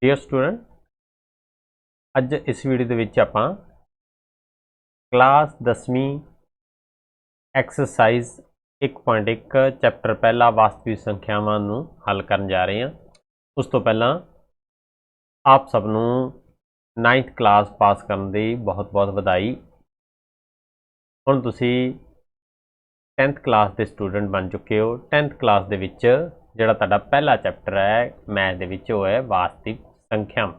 Dear student, अज इस video के विच आपां क्लास 10वीं एक्सरसाइज 1.1 चैप्टर पहला वास्तविक संख्यावां नूं हल करन जा रहे हैं। उस तो पहला आप सबनों 9th क्लास पास करने दी बहुत बहुत बधाई। हुण तुसीं 10th क्लास के स्टूडेंट बन चुके हो। 10th क्लास दे विच जिहड़ा तुहाडा पहला चैप्टर है मैथ दे विच वो है वास्तविक संख्यावां।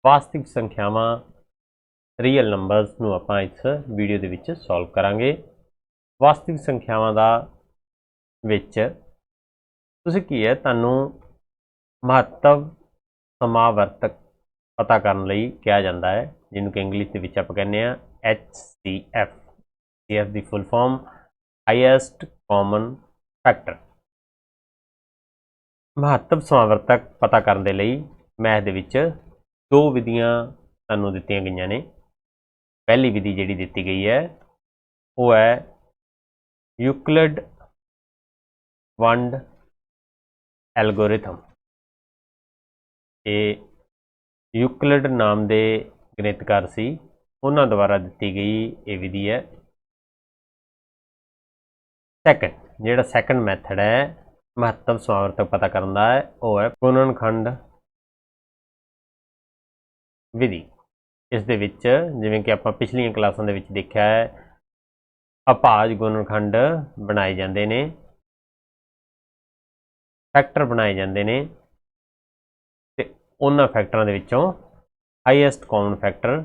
वास्तविक संख्यावां रियल नंबर्स नूं आपां इस वीडियो दे विच सॉल्व करांगे। वास्तविक संख्यावां दा विच तुसीं की है तुहानूं महत्व समावर्तक पता करन लई कहा जाता है, जिन्हों कि इंग्लिश दे विच आपां कहने HCF। CF दी full form highest common factor. महत्व समावर्तक पता करने दे लई मैथ दे विच दो विधियां तुहानूं दित्तियां गईयां ने। पहली विधि जिहड़ी दित्ती गई है वो है यूक्लिड वंड एल्गोरिथम। ये यूक्लिड नाम के गणितकार सी, उन्हां द्वारा दित्ती गई ये विधि है। सैकंड जिहड़ा सैकंड मैथड है महत्व समावर्तक पता करने का है वो है गुणनखंड विधि। इस दे विच जिवें कि आपां पिछलियां क्लासां दे विच देखिया है अभाज गुणनखंड बनाए जाते हैं, फैक्टर बनाए जाते हैं ते उन्हां फैक्टरां दे विचों हाईएस्ट कॉमन फैक्टर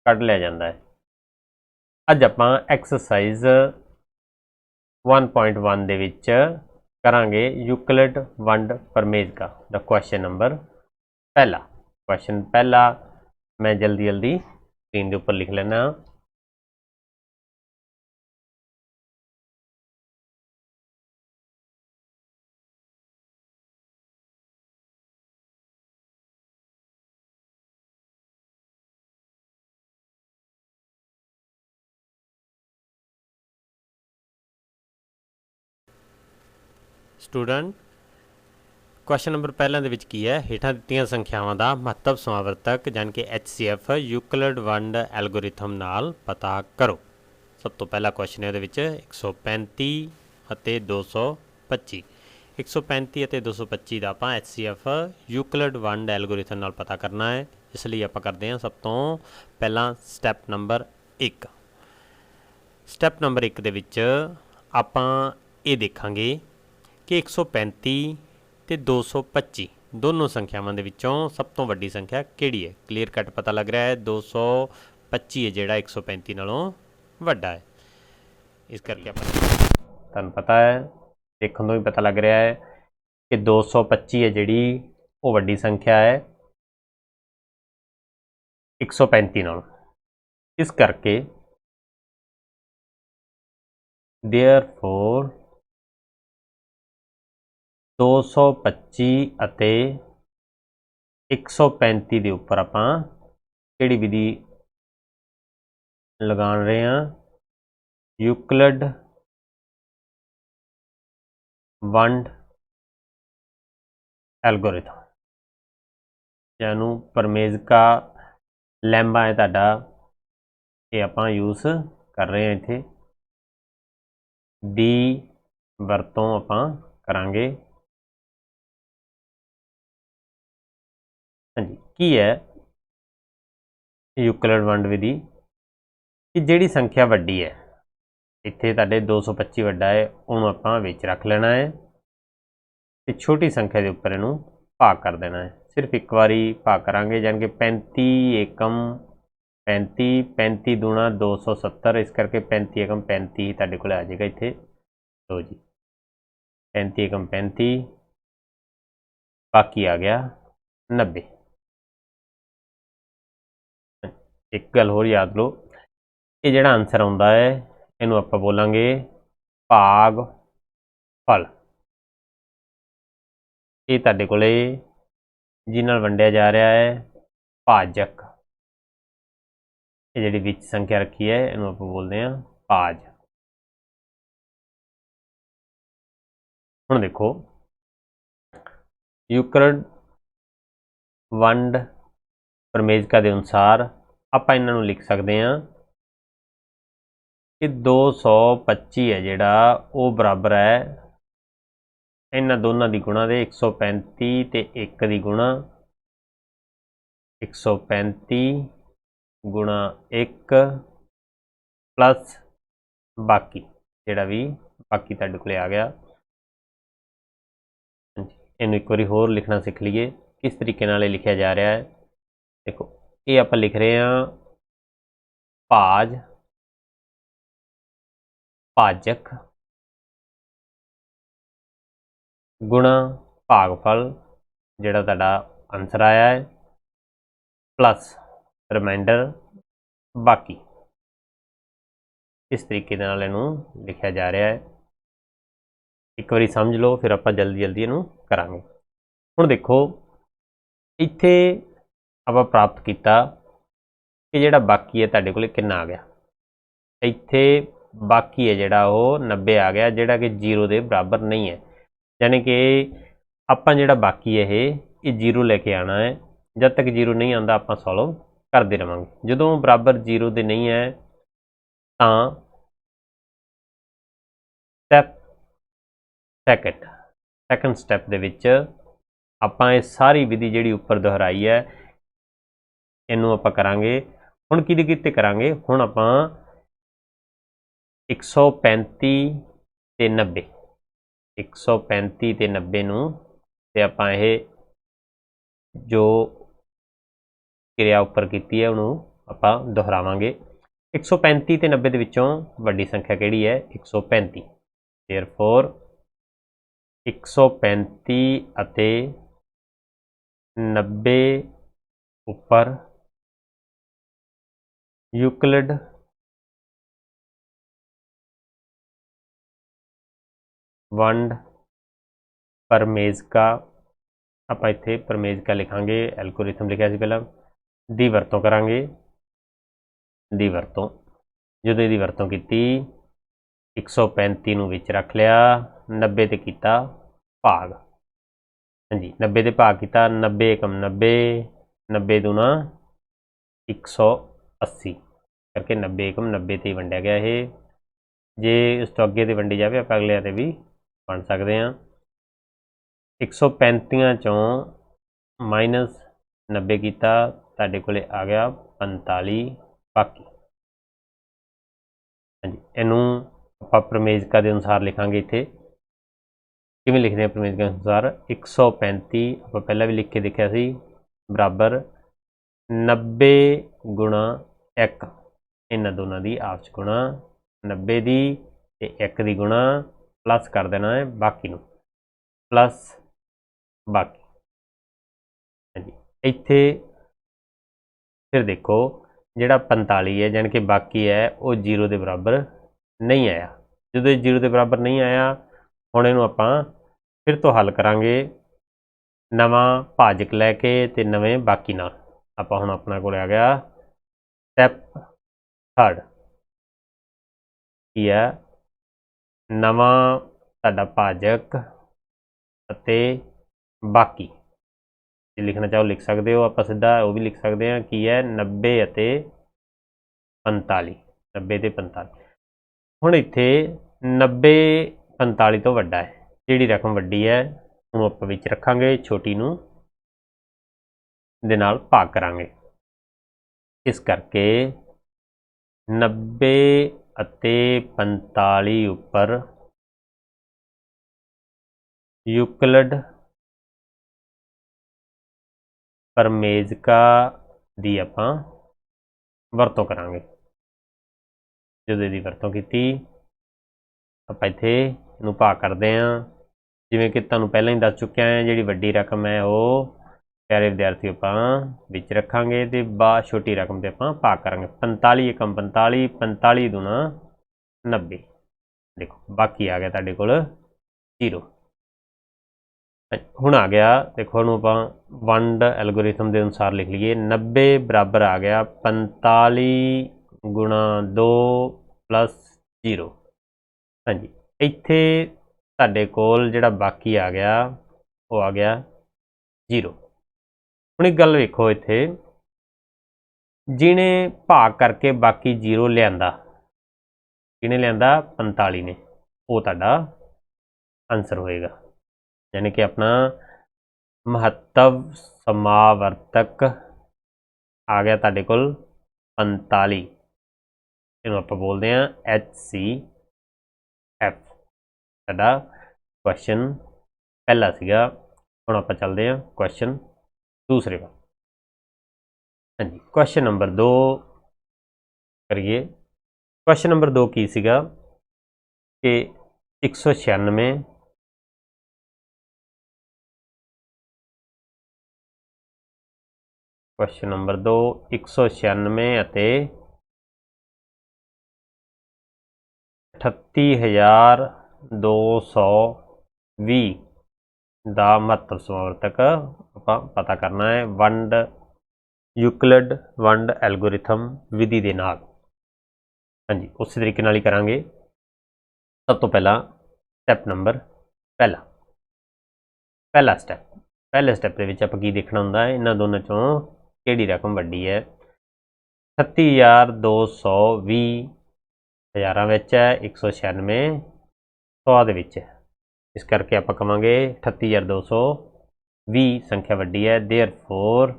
कढ़ लिया जाता है। अज आपां एक्सरसाइज 1.1 दे विच करांगे यूक्लिड वंड परमेज का द क्वेश्चन नंबर पहला। क्वेश्चन पहला मैं जल्दी जल्दी स्क्रीन के ऊपर लिख लेना। स्टूडेंट क्वेश्चन नंबर पहला दे विच की है हेठां दित्तियां संख्यावां दा महत्व समावर्तक यानी कि HCF यूक्लिड वंड एल्गोरिथम नाल पता करो। सब तो पहला क्वेश्चन है 135 ਅਤੇ 225। 135 ਅਤੇ 225 ਦਾ ਆਪਾਂ HCF यूक्लिड वंड एल्गोरिथम नाल पता करना है। इस लिए आप करते हैं सब तो पहला स्टैप नंबर 1। स्टैप नंबर 1 ਦੇ ਵਿੱਚ ਆਪਾਂ ਇਹ ਦੇਖਾਂਗੇ कि 135 ਤੇ 225 दोनों संख्यावां दे विचों सब तो वड्डी संख्या किहड़ी है। क्लीयर कट पता लग रहा है 225 है जिहड़ा 135 नालों वड्डा है। इस करके तुहानूं पता है देखण तो भी पता लग रहा है कि 225 है जिहड़ी वो वड्डी संख्या है 135 नालों। इस करके देयरफॉर 225 ਅਤੇ 135 ਦੇ ਉੱਪਰ ਆਪਾਂ ਕਿਹੜੀ विधि लगा रहे हैं यूक्लिड वंड एल्गोरिथम, यानी परमेज का लैम्बा है तुहाडा, ये आप यूज़ कर रहे हैं। इत्थे दी वरतों आप करांगे। हाँ जी, की है यूक्लिड वंड विधि कि जिहड़ी संख्या वड्डी है इत्थे तुहाडे 225 वड्डा है उहनूं आपां विच रख लेना है ते छोटी संख्या के उपर इहनूं भाग कर देना है। सिर्फ एक बारी भाग करांगे यानी कि 35 एकम 35 35 दूणा 270। इस करके 35 एकम 35 तुहाडे कोल आ जाएगा इत्थे। लो जी 35 एकम 35 बाकी आ गया 90। एक गल होर याद लो, ये जिहड़ा आंसर आउंदा है इहनूं आपां बोलांगे भाग फल। ये तुहाडे कोले जिहदे नाल वंडिया जा रहा है भाजक। ये जिहड़ी विच संख्या रखी है इहनूं आपां बोलदे हां भाज। ਹੁਣ देखो यूक्लिड वंड प्रमेजिका के अनुसार आप इन्हों लिख सकते हैं कि 225 है जिहड़ा वो बराबर है इन्हां दोनों की गुणा दे 135 ते 1 की गुणा 135 गुणा 1 प्लस बाकी जिहड़ा भी बाकी तुहाडे कोले आ गया। इनू एक बार होर लिखना सीख लीए किस तरीके नाल लिखा जा रहा है। देखो ये आप लिख रहे हैं भाज भाजक गुणा भागफल जिहड़ा तुहाडा आंसर आया है प्लस रिमाइंडर बाकी। इस तरीके नाल इनू लिखा जा रहा है। एक बार समझ लो फिर आप जल्दी जल्दी इनू करांगे। हुण देखो इत्थे आप प्राप्त किया कि जिहड़ा बाकी है तुहाडे कोले कितना आ गया। इत्थे बाकी है जिहड़ा वो 90 आ गया जिहड़ा कि 0 के बराबर नहीं है। यानी कि आपां जिहड़ा बाकी है ये 0 लैके आना है। जब तक 0 नहीं आता आपां सॉल्व करते रहांगे। जदों बराबर 0 के नहीं है तो स्टैप सैकंड स्टैप दे विच आपां ये सारी विधि जिहड़ी उपर दोहराई है इनू आपां करांगे। हुण किहदे किते करांगे। हुण आपां 135 ते 90 135 ते 90 नूं ते आपां ये जो क्रिया उपर कीती है उन्होंने आपां दोहरावांगे। 135 ते 90 दे विचों वड्डी संख्या किहड़ी है 135। देयरफॉर 135 अते 90 उपर यूक्लिड वंड प्रमेजिका आपां इत्थे प्रमेजिका लिखांगे एल्गोरिथम लिखिया सी पहलां दी वरतों करांगे। दी वरतों जदों इहदी वरतों कीती 135 नूं विच रख लिया 90 ते कीता भाग। हाँ जी 90 ते भाग कीता 90 एकम 90 90 दूना 180 करके 90 एकम 90 ते वंडिया गया है। जे इस तो अगे तो वंडी जाए आप अगले ते भी बन सकते हैं। 135 चों माइनस 90 किया तुहाडे कोले आ गया 45 बाकी। हाँ जी इनू आप प्रमेजिका के अनुसार लिखांगे। इत्थे किवें लिखते हैं प्रमेजिका के अनुसार 135 आप पहला भी लिख के देखा सी बराबर 90 गुणा 1 इन्हां दोनों की आपस गुणा 90 की ते 1 की गुणा प्लस कर देना है बाकी नूं प्लस बाकी। हाँ जी इत्थे फिर देखो जिहड़ा 45 है यानी कि बाकी है वो 0 के बराबर नहीं आया। जो 0 के बराबर नहीं आया हुण इहनूं आपां फिर तो हल करांगे नवां भाजक लैके ते नवें बाकी नाल। आपां हुण अपना कोल आ गया स्टैप थर्ड की है नवां तुहाडा भाजक अते बाकी। जे लिखना चाहो लिख सकते हो आप सीधा वो भी लिख सकते हैं की है 90 अते 45 90 ते 45। हुण इत्थे 90 45 तो वड्डा है जिहड़ी रकम वड्डी है उहनूं आपां विच रखांगे छोटी नूं दे नाल भाग करांगे। इस करके 90 अते 45 उपर यूक्लिड प्रमेजिका दी आपां वरतों करांगे। जदों इहदी वरतों कीती आपां इत्थे इहनूं भाग करदे हां जिवें कि तुहानूं पहलां ही दस चुक्या है जिहड़ी वड्डी रकम है वो प्यारे विद्यार्थी आपां विच रखांगे ते बाद छोटी रकम ते आपां भाग करांगे। 45 एकम 45 45 दूना 90 देखो बाकी आ गया तुहाडे कोल 0। हुण आ गया देखो हुण आपां वंड एल्गोरिथम के अनुसार लिख लीए 90 बराबर आ गया 45 गुणा 2 प्लस 0। हाँ जी इत्थे ਤੁਹਾਡੇ ਕੋਲ ਜਿਹੜਾ ਬਾਕੀ ਆ ਗਿਆ ਉਹ ਆ ਗਿਆ 0। ਹੁਣ ਇੱਕ ਗੱਲ ਵੇਖੋ, ਇੱਥੇ ਜਿਹਨੇ ਭਾਗ ਕਰਕੇ ਬਾਕੀ 0 ਲਿਆਂਦਾ, ਜਿਹਨੇ ਲਿਆਂਦਾ 45 ਨੇ, ਉਹ ਤੁਹਾਡਾ ਆਨਸਰ ਹੋਏਗਾ। यानी कि अपना महत्व समावर्तक आ गया तुहाडे कोल 45, इहनूं आपां बोलदे हां HCF। साडा क्वेश्चन पहला सीगा। हुण आपां चलदे हां क्वेश्चन दूसरे वा। हाँ जी, क्वेश्चन नंबर 2 करिए। क्वेश्चन नंबर 2 की सीगा कि 196 क्वेश्चन नंबर 2 196 ਅਤੇ 38,220 ਦਾ ਮਹੱਤਵ ਸਮਾਵਰਤਕ ਆਪਾਂ ਪਤਾ ਕਰਨਾ ਹੈ ਵੰਡ ਯੂਕਲਿਡ ਵੰਡ ਐਲਗੋਰਿਥਮ ਵਿਧੀ ਦੇ ਨਾਲ। ਹਾਂਜੀ, ਉਸੇ ਤਰੀਕੇ ਨਾਲ ਹੀ ਕਰਾਂਗੇ। ਸਭ ਤੋਂ ਪਹਿਲਾਂ ਸਟੈਪ ਨੰਬਰ ਪਹਿਲਾ ਸਟੈਪ। ਪਹਿਲੇ ਸਟੈਪ ਦੇ ਵਿੱਚ ਆਪਾਂ ਕੀ ਦੇਖਣਾ ਹੁੰਦਾ ਹੈ, ਇਹਨਾਂ ਦੋਨਾਂ ਚੋਂ ਕਿਹੜੀ ਰਕਮ ਵੱਡੀ ਹੈ। 38,220 ਹਜ਼ਾਰਾਂ ਵਿੱਚ ਹੈ, 196 100 ਦੇ ਵਿੱਚ ਹੈ। ਇਸ ਕਰਕੇ ਆਪਾਂ ਕਵਾਂਗੇ 38,220 ਸੰਖਿਆ ਵੱਡੀ ਹੈ। देयरफॉर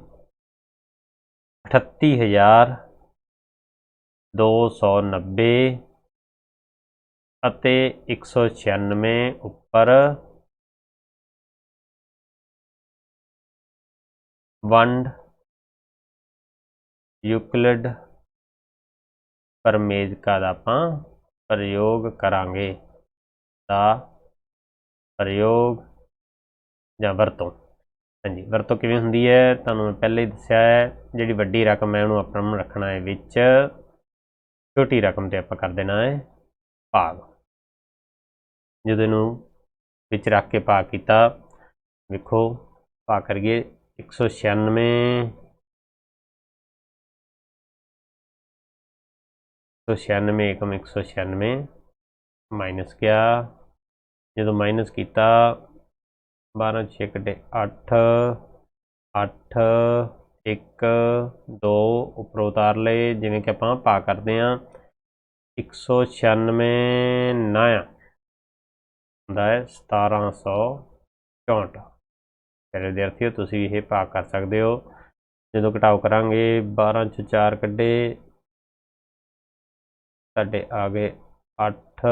38,290 ਅਤੇ 196 ਉੱਪਰ ਵੰਡ ਯੂਕਲਿਡ ਪਰਮੇਜ਼ਕਾ ਦਾ ਆਪਾਂ ਪ੍ਰਯੋਗ ਕਰਾਂਗੇ। ਦਾ ਪ੍ਰਯੋਗ ਜਾਂ ਵਰਤੋਂ। ਹਾਂਜੀ, ਵਰਤੋਂ ਕਿਵੇਂ ਹੁੰਦੀ ਹੈ ਤੁਹਾਨੂੰ ਮੈਂ ਪਹਿਲੇ ਹੀ ਦੱਸਿਆ ਹੈ। ਜਿਹੜੀ ਵੱਡੀ ਰਕਮ ਹੈ ਉਹਨੂੰ ਆਪਾਂ ਨੂੰ ਰੱਖਣਾ ਹੈ ਵਿੱਚ, ਛੋਟੀ ਰਕਮ 'ਤੇ ਆਪਾਂ ਕਰ ਦੇਣਾ ਹੈ ਭਾਗ। ਜਦੋਂ ਇਹਨੂੰ ਵਿੱਚ ਰੱਖ ਕੇ ਭਾਗ ਕੀਤਾ, ਵੇਖੋ ਭਾਗ ਕਰੀਏ 196 एकम 196 माइनस गया। जो माइनस किया 12 6 कटे 8 8 1 2 उपर उतार ले, जिमें कि आप भाग करते हैं 196 9 ਹੁੰਦਾ है 1764। ਫਿਰ ਵਿਦਿਆਰਥੀਓ ਤੁਸੀਂ ਇਹ ਭਾਗ ਕਰ ਸਕਦੇ ਹੋ। ਜਦੋਂ ਘਟਾਓ ਕਰਾਂਗੇ 12 'ਚ 4 ਕੱਢੇ, ਸਾਡੇ ਆ ਗਏ 8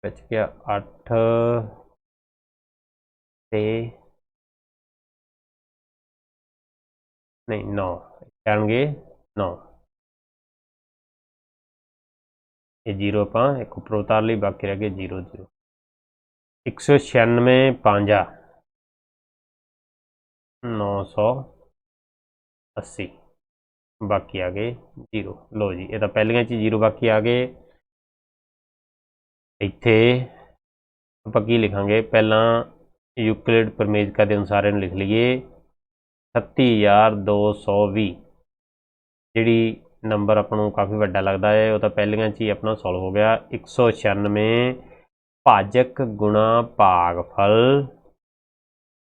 बच गया 8 ਤੇ नहीं 9 ਜਾਣਗੇ 9। ये 0 ਆਪਾਂ ਇੱਕ ਉੱਪਰ ਉਤਾਰ ਲਈ, ਬਾਕੀ ਰਹਿ ਗਏ 0 0। 196 5 980, बाकी आ गए 0। लो जी, ये तो पहलियां 0 बाकी आ गए। इत्थे आपां की लिखांगे, पहला यूक्लिड परमेज़का के अनुसार इहनूं लिख लीए 38,220। जिहड़ी नंबर आपां नूं काफ़ी वड्डा लगता है वो तो पहलियां ही अपना सॉल्व हो गया। 196 भाजक गुणा भागफल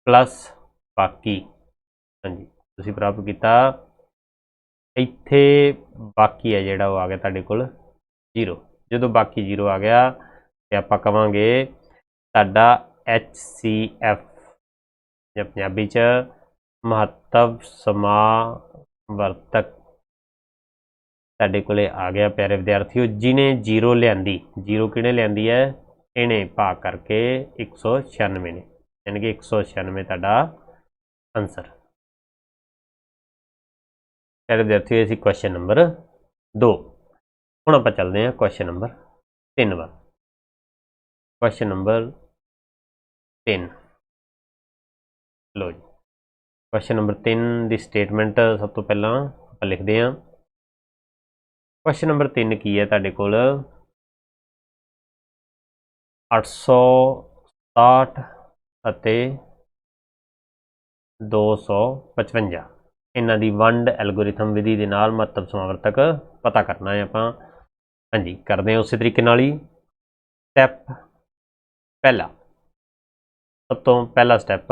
प्लस बाकी। हाँ जी, तुसीं प्राप्त किया। इत्थे बाकी है जिहड़ा वो आ गया तुहाडे कोल 0। जो बाकी 0 आ गया तो आपां कवांगे तुहाडा HCF ਜਾਂ ਪੰਜਾਬੀ 'ਚ महत्व समावर्तक ਤੁਹਾਡੇ ਕੋਲੇ ਆ ਗਿਆ। ਪਿਆਰੇ ਵਿਦਿਆਰਥੀਓ, ਜਿਹਨੇ 0 ਲਿਆਂਦੀ, 0 ਕਿਹਨੇ ਲਿਆਂਦੀ ਹੈ, ਇਹਨੇ ਭਾਗ ਕਰਕੇ 196 ਨੇ, ਯਾਨੀ ਕਿ 196 ਤੁਹਾਡਾ ਆਨਸਰ। ਪਿਆਰੇ ਵਿਦਿਆਰਥੀਓ, ਇਹ ਸੀ ਕੁਐਸਚਨ ਨੰਬਰ 2। ਹੁਣ ਆਪਾਂ ਚੱਲਦੇ ਹਾਂ ਕੁਐਸਚਨ ਨੰਬਰ 3 ਵੱਲ। ਕੁਐਸਚਨ ਨੰਬਰ 3 लो जी, क्वेश्चन नंबर 3 की स्टेटमेंट सब तो पहला आप लिखते हैं। क्वेश्चन नंबर 3 की है तुहाडे कोल 860 ਅਤੇ 255 ਇਹਨਾਂ ਦੀ ਵੰਡ ਐਲਗੋਰਿਥਮ ਵਿਧੀ ਦੇ ਨਾਲ ਮਹੱਤਵ ਸਮਾਵਰਤਕ ਪਤਾ ਕਰਨਾ ਹੈ ਆਪਾਂ। ਹਾਂਜੀ, ਕਰਦੇ ਹਾਂ ਉਸੇ ਤਰੀਕੇ ਨਾਲ ਹੀ। ਸਟੈਪ ਪਹਿਲਾ, ਸਭ ਤੋਂ ਪਹਿਲਾ ਸਟੈਪ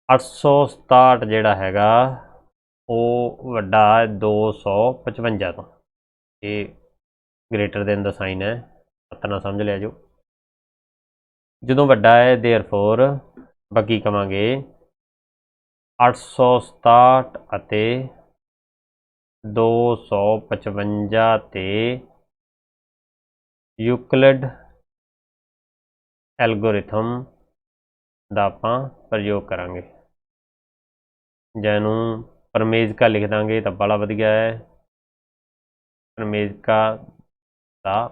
867 ਜਿਹੜਾ ਹੈਗਾ ਉਹ ਵੱਡਾ 255 ਤੋਂ। ਇਹ ਗ੍ਰੇਟਰ ਦੇਨ ਦਾ ਸਾਈਨ ਹੈ, ਪਤਾ ਨਾ ਸਮਝ ਲਿਆ ਜੋ। ਜਦੋਂ ਵੱਡਾ ਹੈ ਦੇਅਰਫੋਰ ਬਾਕੀ ਕਵਾਂਗੇ 867 ਅਤੇ 255 ਤੇ ਯੂਕਲਿਡ ਐਲਗੋਰਿਥਮ ਦਾ ਆਪਾਂ ਪ੍ਰਯੋਗ ਕਰਾਂਗੇ। ਜਿਹਨੂੰ ਪ੍ਰਮੇਜ਼ਕਾ ਲਿਖ ਦਾਂਗੇ ਤਾਂ ਬੜਾ ਵਧੀਆ ਹੈ। ਪ੍ਰਮੇਜ਼ਕਾ ਦਾ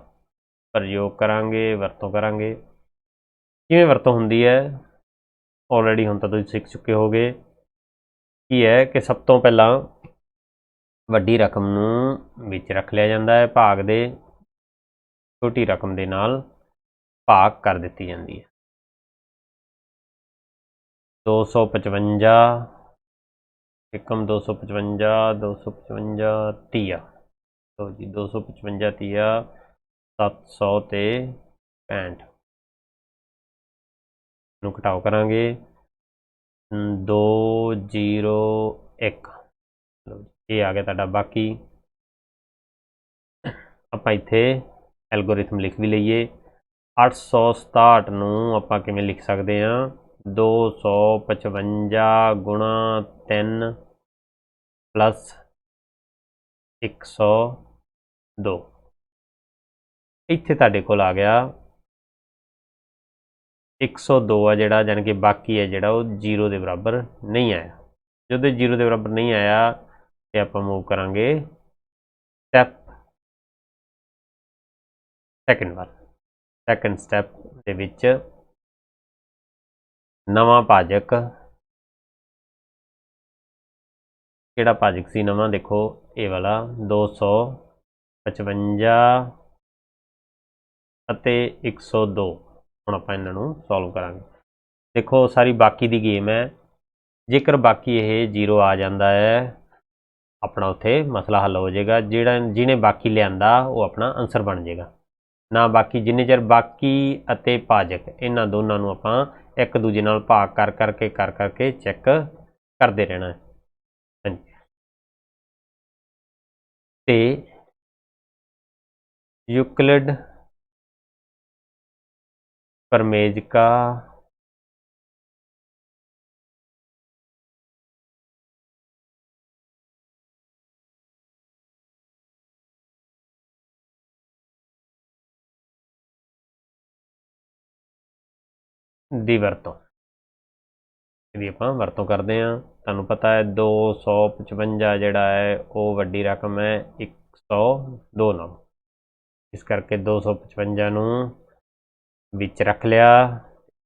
ਪ੍ਰਯੋਗ ਕਰਾਂਗੇ, ਵਰਤੋਂ ਕਰਾਂਗੇ। ਕਿਵੇਂ ਵਰਤੋਂ ਹੁੰਦੀ ਹੈ ਆਲਰੇਡੀ ਹੁਣ ਤਾਂ ਤੁਸੀਂ ਸਿੱਖ ਚੁੱਕੇ ਹੋਗੇ। ਕੀ ਹੈ ਕਿ ਸਭ ਤੋਂ ਪਹਿਲਾਂ ਵੱਡੀ ਰਕਮ ਨੂੰ ਵਿੱਚ ਰੱਖ ਲਿਆ ਜਾਂਦਾ ਹੈ, ਭਾਗ ਦੇ ਛੋਟੀ ਰਕਮ ਦੇ ਨਾਲ ਭਾਗ ਕਰ ਦਿੱਤੀ ਜਾਂਦੀ ਹੈ। 255 एकम 255 255 ਧੀਆ, ਲਓ ਜੀ 255 ਧੀਆ 700 ਤੇ 65 ਨੂੰ ਘਟਾਓ ਕਰਾਂਗੇ 201। ਇਹ ਆ ਗਿਆ ਤੁਹਾਡਾ ਬਾਕੀ। ਆਪਾਂ ਇੱਥੇ ਐਲਗੋਰਿਥਮ ਲਿਖ ਵੀ ਲਈਏ। 867 ਨੂੰ ਆਪਾਂ ਕਿਵੇਂ ਲਿਖ ਸਕਦੇ ਹਾਂ 255 ਗੁਣਾ 3 प्लस 102। ਇੱਥੇ ਤੁਹਾਡੇ ਕੋਲ ਆ ਗਿਆ 102 ਆ ਜਿਹੜਾ, ਜਾਣੀ ਕਿ ਬਾਕੀ ਹੈ ਜਿਹੜਾ ਉਹ 0 ਦੇ ਬਰਾਬਰ ਨਹੀਂ ਆਇਆ। ਜਦੋਂ 0 ਦੇ ਬਰਾਬਰ ਨਹੀਂ ਆਇਆ ਤੇ ਆਪਾਂ ਮੂਵ ਕਰਾਂਗੇ ਸਟੈਪ ਸੈਕਿੰਡ ਵੱਲ। ਸੈਕਿੰਡ ਸਟੈਪ ਦੇ ਵਿੱਚ ਨਵਾਂ ਭਾਜਕ, ਕਿਹੜਾ ਭਾਜਕ ਸੀ ਨਵਾਂ, ਦੇਖੋ ਇਹ ਵਾਲਾ 255 ਅਤੇ 102। ਹੁਣ ਆਪਾਂ ਇਹਨਾਂ ਨੂੰ ਸੋਲਵ ਕਰਾਂਗੇ। ਦੇਖੋ ਸਾਰੀ ਬਾਕੀ ਦੀ ਗੇਮ ਹੈ। ਜੇਕਰ ਬਾਕੀ ਇਹ 0 ਆ ਜਾਂਦਾ ਹੈ ਆਪਣਾ ਉੱਥੇ ਮਸਲਾ ਹੱਲ ਹੋ ਜਾਏਗਾ। ਜਿਹਨੇ ਬਾਕੀ ਲਿਆਂਦਾ ਉਹ ਆਪਣਾ ਆਨਸਰ ਬਣ ਜਾਏਗਾ। ਨਾ ਬਾਕੀ, ਜਿੰਨੇ ਚਿਰ ਬਾਕੀ ਅਤੇ ਭਾਜਕ ਇਹਨਾਂ ਦੋਨਾਂ ਨੂੰ ਆਪਾਂ ਇੱਕ ਦੂਜੇ ਨਾਲ ਭਾਗ ਕਰ ਕਰਕੇ ਚੈੱਕ ਕਰਦੇ ਰਹਿਣਾ ਹੈ। ਤੇ ਯੂਕਲਿਡ ਪ੍ਰਮੇਜ਼ਕਾ ਦੀ ਵਰਤੋਂ, ਇਹਦੀ ਆਪਾਂ ਵਰਤੋਂ ਕਰਦੇ ਹਾਂ। ਤੁਹਾਨੂੰ ਪਤਾ ਹੈ 255 ਜਿਹੜਾ ਹੈ ਉਹ ਵੱਡੀ ਰਕਮ ਹੈ 102 ਨਾਲ। ਇਸ ਕਰਕੇ 255 ਨੂੰ ਵਿੱਚ ਰੱਖ ਲਿਆ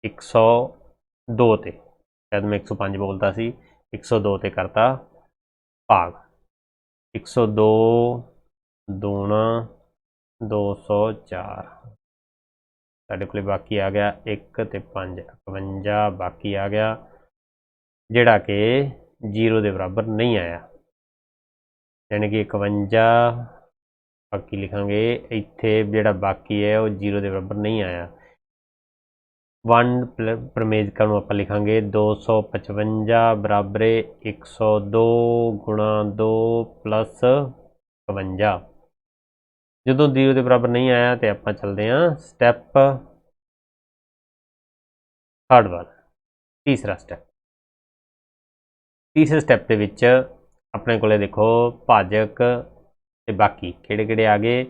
102 ਤੇ, ਸ਼ਾਇਦ ਮੈਂ 105 ਬੋਲਦਾ ਸੀ, 102 ਤੇ ਕਰਤਾ ਭਾਗ। 102 ਦੂਣਾ 204। ਸਾਡੇ ਕੋਲ ਬਾਕੀ ਆ ਗਿਆ 1 ਤੇ 5 51 ਬਾਕੀ ਆ ਗਿਆ, ਜਿਹੜਾ ਕਿ 0 ਦੇ ਬਰਾਬਰ ਨਹੀਂ ਆਇਆ। ਯਾਨੀ ਕਿ 51 ਬਾਕੀ ਲਿਖਾਂਗੇ। ਇੱਥੇ ਜਿਹੜਾ ਬਾਕੀ ਹੈ ਉਹ 0 ਦੇ ਬਰਾਬਰ ਨਹੀਂ ਆਇਆ। ਵੰਡ ਪ੍ਰਮੇਜ਼ਕਾ ਨੂੰ ਆਪਾਂ ਲਿਖਾਂਗੇ 255 ਬਰਾਬਰ 102 ਗੁਣਾ 2 ਪਲੱਸ 51। ਜਦੋਂ 0 ਦੇ ਬਰਾਬਰ ਨਹੀਂ ਆਇਆ ਤੇ ਆਪਾਂ ਚੱਲਦੇ ਹਾਂ ਸਟੈਪ ਥਰਡ ਵੱਲ। ਤੀਸਰਾ ਸਟੈਪ। ਤੀਸਰੇ ਸਟੈਪ ਦੇ ਵਿੱਚ ਆਪਣੇ ਕੋਲੇ ਦੇਖੋ ਭਾਜਕ ਤੇ ਬਾਕੀ ਕਿਹੜੇ ਆ ਗਏ।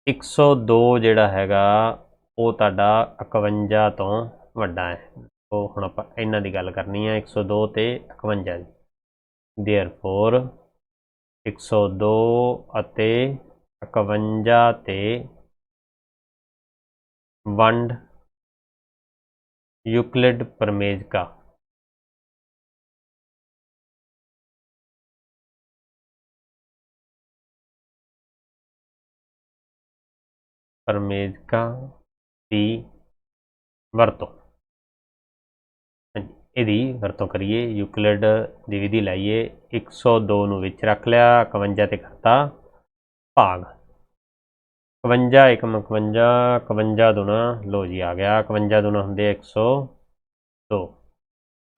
102 ਜਿਹੜਾ ਹੈਗਾ ਉਹ ਤੁਹਾਡਾ 51 ਤੋਂ ਵੱਡਾ ਹੈ। ਉਹ ਹੁਣ ਆਪਾਂ ਇਹਨਾਂ ਦੀ ਗੱਲ ਕਰਨੀ ਹੈ 102 ਤੇ 51 ਦੀ। ਦੇਅਰਫੋਰ 102 ਅਤੇ 51 ਤੇ ਵੰਡ ਯੂਕਲਿਡ ਪ੍ਰਮੇਜ਼ਕਾ। ਪ੍ਰਮੇਜ਼ਕਾ ਦੀ ਵਰਤੋਂ, ਇਹਦੀ ਵਰਤੋਂ ਕਰੀਏ। ਯੂਕਲਿਡ ਦੀ ਵਿਧੀ ਲਾਈਏ। 102 ਨੂੰ ਵਿੱਚ ਰੱਖ ਲਿਆ, 51 ਤੇ ਕਰਤਾ ਭਾਗ। 51 एकम 51, 51 दूना लो जी आ गया, 51 दूना होंगे 102,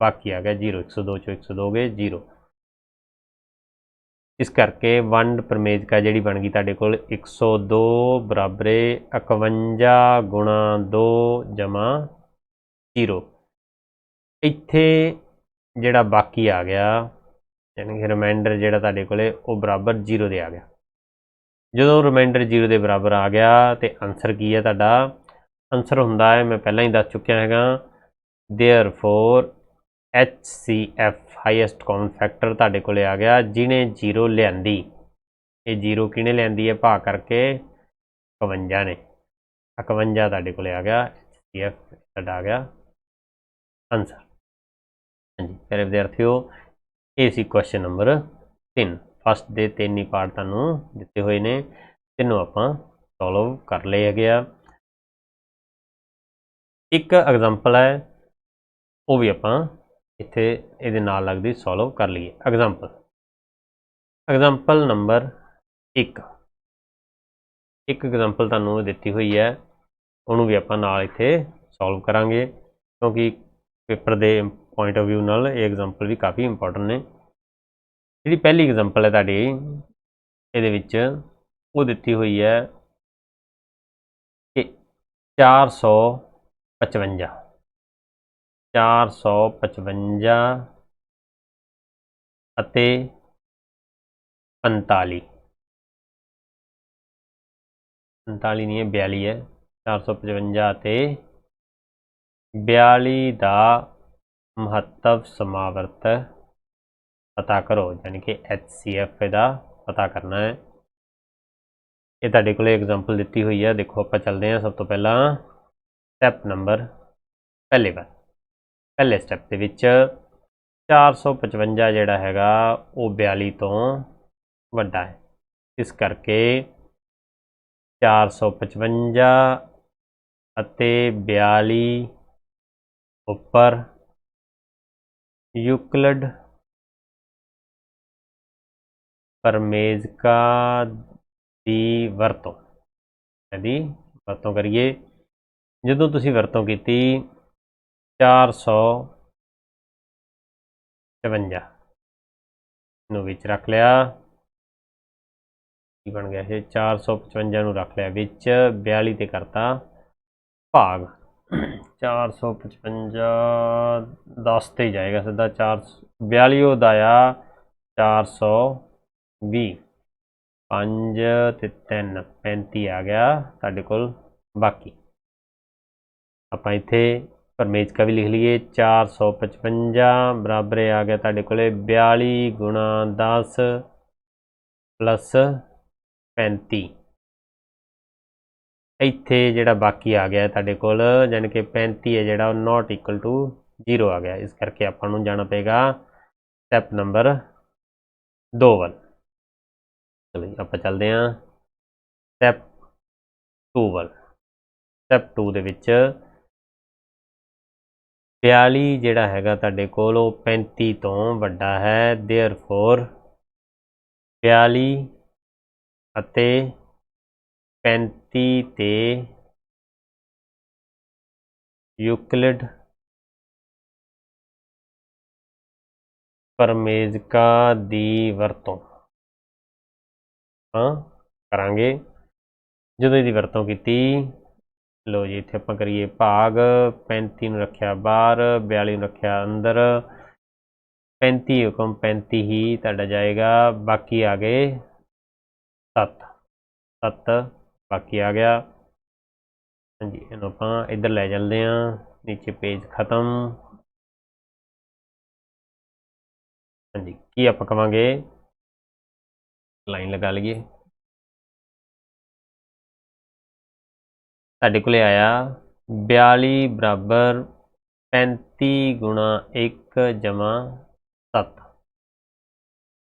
बाकी आ गया 0, 102 चो 102 गए 0। इस करके वंड परमेजका जी बन गई तुहाडे कोल 102 बराबरे 51 गुणा 2 जमा 0। इत्थे जिहड़ा बाकी आ गया यानी कि रिमाइंडर जिहड़ा तुहाडे कोले वो बराबर 0 दे आ गया। जो रिमाइंडर 0 के बराबर आ गया तो आंसर की है तुहाडा, आंसर हुंदा है मैं पहला ही दस चुकिया है, therefore HCF highest common factor तुहाडे कोले आ गया जिन्हें 0 लियांदी। ये 0 किने लियांदी है भा करके 51 ने, 51 तुहाडे कोले आ गया HCF तुहाडा आ गया आंसर। हाँ जी प्यारे विद्यार्थियों, ये सी क्वेश्चन नंबर 3। फस्ट दे 3 ही पार्ट तुहानूं दिते हुए ने, तीनों आपां सॉल्व कर लिया गया। एक एग्जाम्पल है वो भी आपां इत्थे इहदे नाल लगदी सॉल्व कर लीए। एग्जाम्पल नंबर 1, एक एग्जाम्पल तुहानूं दित्ती हुई है, उन्होंने भी आपां नाल इत्थे सॉल्व करांगे क्योंकि पेपर के पॉइंट ऑफ व्यू नाल ये एग्जाम्पल भी काफ़ी इंपॉर्टेंट ने। जी पहली एग्जाम्पल है तुहाडी इहदे विच वो दित्ती हुई है कि 455 अते 45 नहीं है 42 है, 455 अते 42 का महत्व समावर्त पता करो, यानी कि HCF का पता करना है। ये तुहाडे कोले एग्जाम्पल दित्ती हुई है, देखो आपां चलते हैं। सब तो पहला स्टैप नंबर पहले स्टैप के विच 455 जिहड़ा हैगा वो 42 तो वड्डा है, इस करके 455 अते 42 उपर यूक्लिड परमेजका दी वरतों करिए। ਜਦੋਂ ਤੁਸੀਂ ਵਰਤੋਂ ਕੀਤੀ 455 ਨੂੰ ਵਿੱਚ ਰੱਖ ਲਿਆ, ਕੀ ਬਣ ਗਿਆ ਇਹ 455 ਨੂੰ ਰੱਖ ਲਿਆ ਵਿੱਚ, 42 ਤੇ ਕਰਤਾ ਭਾਗ। 455 10 ਤੇ ਜਾਏਗਾ ਸਿੱਧਾ, 42 ਉਹਦਾ ਆ 420, 5 ਤੇ 3 35 आ गया ਤੁਹਾਡੇ ਕੋਲ। बाकी ਆਪਾਂ ਇੱਥੇ परमेज का भी लिख लीए 455 बराबर आ गया तुहाडे कोले 42 गुणा 10 प्लस 35। इत्थे जिहड़ा बाकी आ गया तुहाडे कोल यानी कि 35 है जिहड़ा नॉट इक्वल टू 0 आ गया, इस करके आपां नूं जाना पेगा स्टैप नंबर 2 वाल। चलो जी आपां चलदे हां स्टैप 2 वाल। स्टैप 2 दे विच 42 जिहड़ा हैगा तुहाडे कोल 35 तो वड्डा है, देयरफॉर 42 अते 35 ते यूक्लिड परमेजका दी वरतों करांगे। ਜਦੋਂ ਇਹਦੀ ਵਰਤੋਂ ਕੀਤੀ, ਲੋ ਜੀ ਇੱਥੇ ਆਪਾਂ ਕਰੀਏ ਭਾਗ, 35 ਨੂੰ ਰੱਖਿਆ ਬਾਹਰ, 42 ਨੂੰ ਰੱਖਿਆ ਅੰਦਰ, 35 ਹੁਕਮ 35 ही ਤੁਹਾਡਾ ਜਾਏਗਾ, ਬਾਕੀ ਆ ਗਏ 7 ਬਾਕੀ ਆ ਗਿਆ। ਹਾਂਜੀ ਇਹਨੂੰ ਆਪਾਂ ਇੱਧਰ ਲੈ ਚੱਲਦੇ ਹਾਂ, ਨੀਚੇ पेज खत्म। ਹਾਂਜੀ ਕੀ ਆਪਾਂ ਕਵਾਂਗੇ, लाइन लगा लीए। साढ़े को आया 42 बराबर 35 गुणा 1 जमा 7,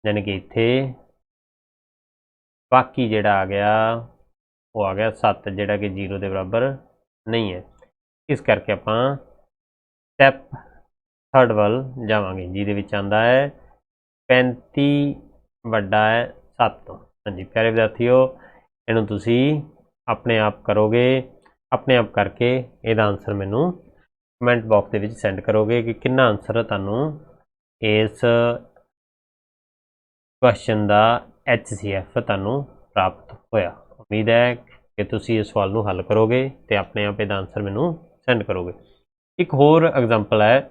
यानी कि इत्थे बाकी जिहड़ा आ गया वो आ गया 7, जिहड़ा कि 0 के बराबर नहीं है। इस करके आपां स्टैप 3 वाल जावांगे, जिहदे विच आंदा है 35 वड्डा है 7 तो। हाँ जी प्यारे विद्यार्थियों, इहनूं तुसीं ਆਪਣੇ ਆਪ ਕਰੋਗੇ, ਆਪਣੇ ਆਪ ਕਰਕੇ ਇਹਦਾ ਆਨਸਰ ਮੈਨੂੰ ਕਮੈਂਟ ਬਾਕਸ ਦੇ ਵਿੱਚ ਸੈਂਡ ਕਰੋਗੇ ਕਿ ਕਿੰਨਾ ਆਨਸਰ ਤੁਹਾਨੂੰ ਇਸ ਕੁਐਸਚਨ ਦਾ HCF ਤੁਹਾਨੂੰ ਪ੍ਰਾਪਤ ਹੋਇਆ। ਉਮੀਦ ਹੈ ਕਿ ਤੁਸੀਂ ਇਸ ਸਵਾਲ ਨੂੰ ਹੱਲ ਕਰੋਗੇ ਤੇ ਆਪਣੇ ਆਪ ਇਹਦਾ ਆਨਸਰ ਮੈਨੂੰ ਸੈਂਡ ਕਰੋਗੇ। ਇੱਕ ਹੋਰ ਐਗਜ਼ਾਮਪਲ ਹੈ,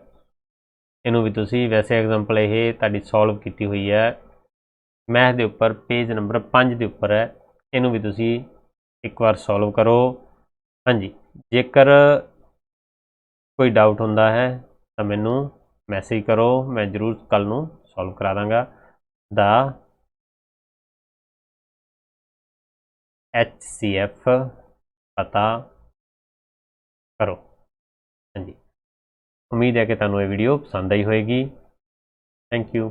ਇਹਨੂੰ ਵੀ ਤੁਸੀਂ, ਵੈਸੇ ਐਗਜ਼ਾਮਪਲ ਇਹ ਤੁਹਾਡੀ ਸੋਲਵ ਕੀਤੀ ਹੋਈ ਹੈ ਮੈਥ ਦੇ ਉੱਪਰ, ਪੇਜ ਨੰਬਰ 5 ਦੇ ਉੱਪਰ ਹੈ। ਇਹਨੂੰ ਵੀ ਤੁਸੀਂ ਇੱਕ ਵਾਰ ਸੋਲਵ ਕਰੋ। ਹਾਂਜੀ, ਜੇਕਰ ਕੋਈ ਡਾਊਟ ਹੁੰਦਾ ਹੈ ਤਾਂ ਮੈਨੂੰ ਮੈਸੇਜ ਕਰੋ, ਮੈਂ ਜ਼ਰੂਰ ਕੱਲ ਨੂੰ ਸੋਲਵ ਕਰਾ ਦਾਂਗਾ। ਦਾ HCF ਪਤਾ ਕਰੋ। ਹਾਂਜੀ, ਉਮੀਦ ਹੈ ਕਿ ਤੁਹਾਨੂੰ ਇਹ ਵੀਡੀਓ ਪਸੰਦ ਆਈ ਹੋਏਗੀ। Thank you.